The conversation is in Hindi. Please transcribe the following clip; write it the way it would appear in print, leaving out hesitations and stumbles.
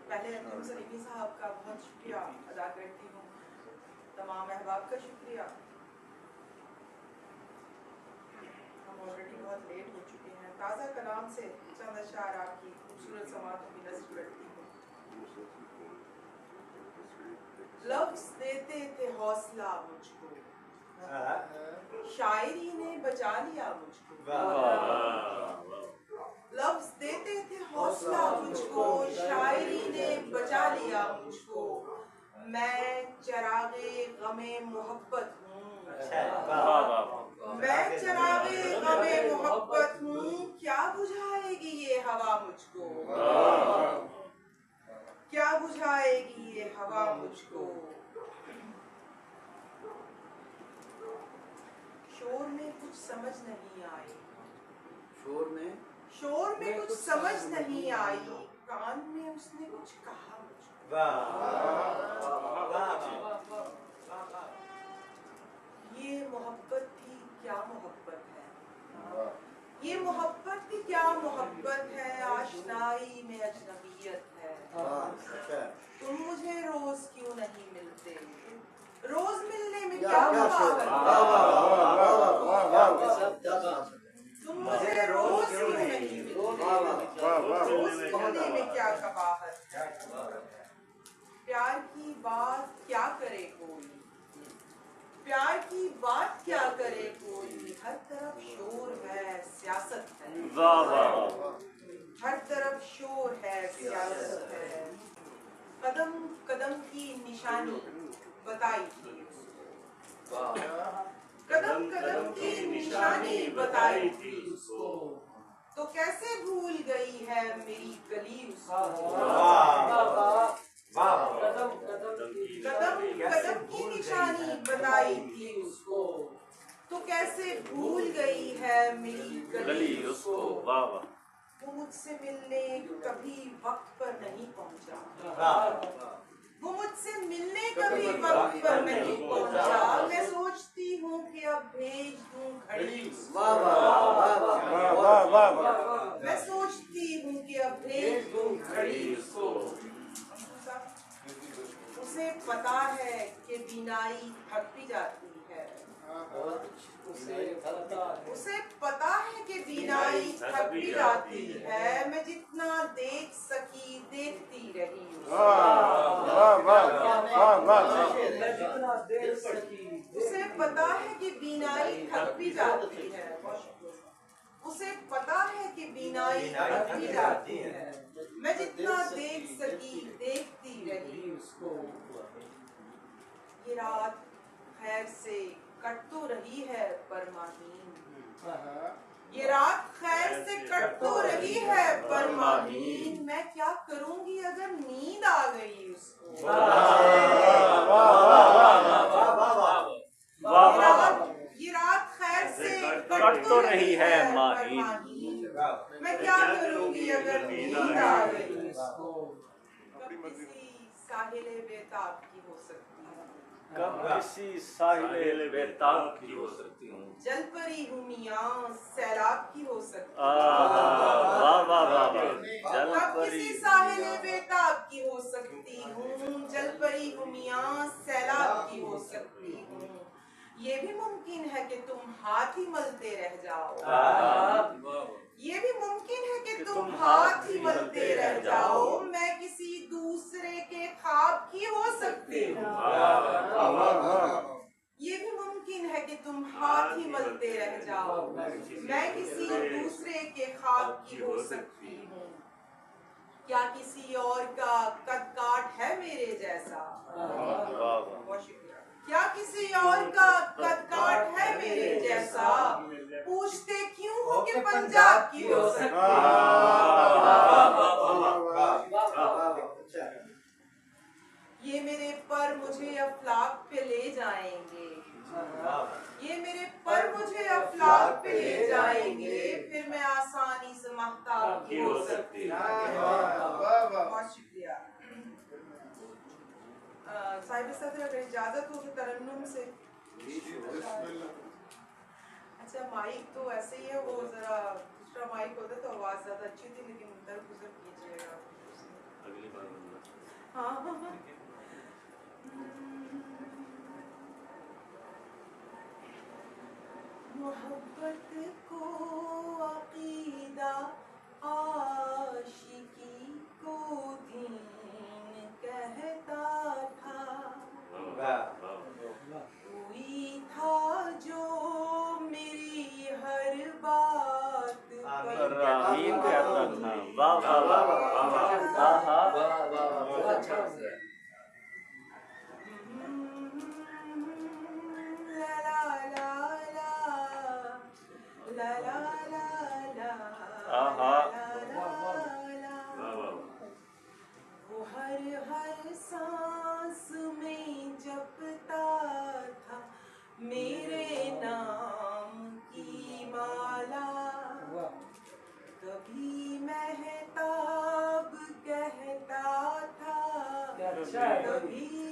पहले अंजुम सलीमी साहब का बहुत शुक्रिया अदा करती हूँ, तमाम अहबाब का शुक्रिया। हम ऑलरेडी बहुत लेट हो चुके हैं। ताज़ा कलाम से चंद अशार आपकी खूबसूरत समातों की नज़र करती हूँ। लफ्ज़ देते थे हौसला मुझको, शायरी ने बचा लिया मुझको। लफ्ज़ देते थे हौसला मुझको, शायरी ने बचा लिया मुझको। मैं चरागे गमे मोहब्बत हूँ, मैं चरागे गमे मोहब्बत हूँ। क्या बुझाएगी ये हवा मुझको, क्या बुझाएगी ये हवा मुझको। शोर में कुछ समझ नहीं आई, शोर में कुछ समझ नहीं आई, कान में उसने कुछ कहा मुझको। ये मोहब्बत भी क्या मोहब्बत है, ये मोहब्बत भी क्या मोहब्बत है। आशनाई में अजनबियत है। तुम मुझे रोज क्यों नहीं मिलते, रोज मिलने में क्या कबाहत है। तुम मुझे रोज क्यों नहीं मिलते, रोज मिलने में क्या कबाहत है। प्यार की बात क्या करे कोई, प्यार की बात क्या करे कोई। हर तरफ शोर है सियासत है, हर तरफ शोर है सियासत है। कदम कदम की निशानी बताई थी उसको, कदम कदम की निशानी बताई थी उसको। तो कैसे भूल गई है मेरी गली उसको। कदम कदम की निशानी बताई थी उसको, तो कैसे भूल गई है मेरी गली उसको। वो मुझसे मिलने कभी वक्त पर नहीं पहुंचा, वो मुझसे मिलने कभी वक्त पर नहीं पहुंचा। मैं सोचती हूँ कि अब भेज दूं घड़ी उसको, मैं सोचती हूँ कि अब भेज दूं घड़ी उसको। उसे पता है कि बीनाई थक भी जाती है, उसे पता है कि बीनाई थक भी जाती है। मैं जितना देख सकी देखती रही उसे पता है कि बीनाई थक भी जाती है, उसे पता है कि बीनाई थक भी जाती है। मैं जितना देख सकी देखती रही उसको। ये रात खैर से कट तो रही है पर माहीन, ये रात खैर से कट तो रही है पर माहीन। मैं क्या करूंगी अगर नींद आ गई उसको। ये रात खैर से कट तो रही है माहीन, मैं क्या करूंगी अगर नींद आ गई उसको। कब किसी साहिले बेताब की हो सकती हूँ, कब किसी साहिल बेताब की हो सकती हूँ। जल परी हूँ मियाँ सैलाब की हो सकती हूँ। कब किसी साहिल बेताब की हो सकती हूँ, जल परी हूँ मियाँ सैलाब की हो सकती हूँ। ये भी मुमकिन है कि तुम हाथ ही मलते रह जाओ, ये भी मुमकिन है कि तुम हाथ ही मलते रह जाओ। मैं किसी दूसरे के ख्वाब की हो सकती हूँ, ये भी मुमकिन है कि तुम हाथ ही मलते रह जाओ। मैं किसी दूसरे के ख्वाब की हो सकती हूँ। क्या किसी और का कद काट है मेरे जैसा, क्या किसी और का कद काट है मेरे जैसा। पूछते क्यों हो कि पंजाब की हो सकती हूँ। ये मेरे पर मुझे अफलाक पे ले जाएंगे, ये मेरे पर मुझे अफलाक पे ले जाएंगे। फिर मैं आसानी से महताब की हो सकती हूँ। बहुत शुक्रिया साहिब सदर, अगर इजाजत हो तो तरन्नुम से। अच्छा माइक तो ऐसे ही है, वो जरा दूसरा माइक होता तो आवाज ज्यादा अच्छी थी, लेकिन दरगुजर कीजिएगा। अगली बार मोहब्बत को अकीदा, आशिकी को दीन कहता था। कोई था जो मेरी हर बात पर आमीन कहता था। वाह वाह वाह वाह वाह। वो हर सांस में जपता था मेरे नाम की माला। कभी महताब कहता था, कभी